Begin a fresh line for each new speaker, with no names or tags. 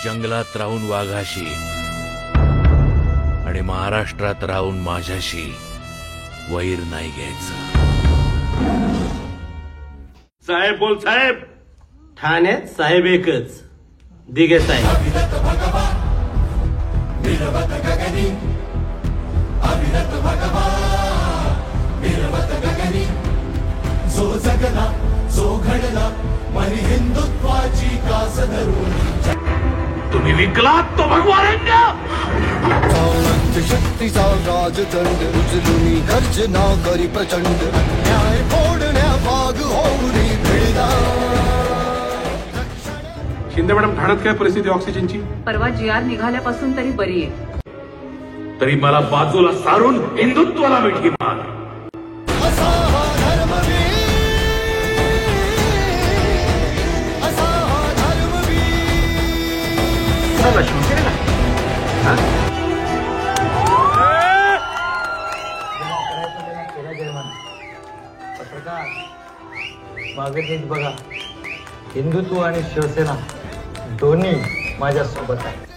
जंगलात राहून वाघाशी आणि महाराष्ट्रात राहून माझ्याशी वैर नाही घ्यायचं.
साहेब बोल साहेब.
ठाण्यात साहेब एकच, दिघे साहेब.
जो जगला जो घडला मरी हिंदुत्वाची कास धरून.
तुम्ही विकलात तो भगवान
शक्तीचा राजदंड उचलून गर्जना करी प्रचंड. न्याय फोडण्या भाग होऊन भिडला.
शिंदे मॅडम, ठाण्यात काय परिस्थिती ऑक्सिजनची?
परवा GR निघाल्यापासून तरी बरी आहे.
तरी मला बाजूला सारून हिंदुत्वाला मिठी मार.
असा हा धर्मवीर, असा हा धर्मवीर.
पत्रकार मागे तेच बघा, हिंदुत्व आणि शिवसेना दोन्ही माझ्या सोबत आहे.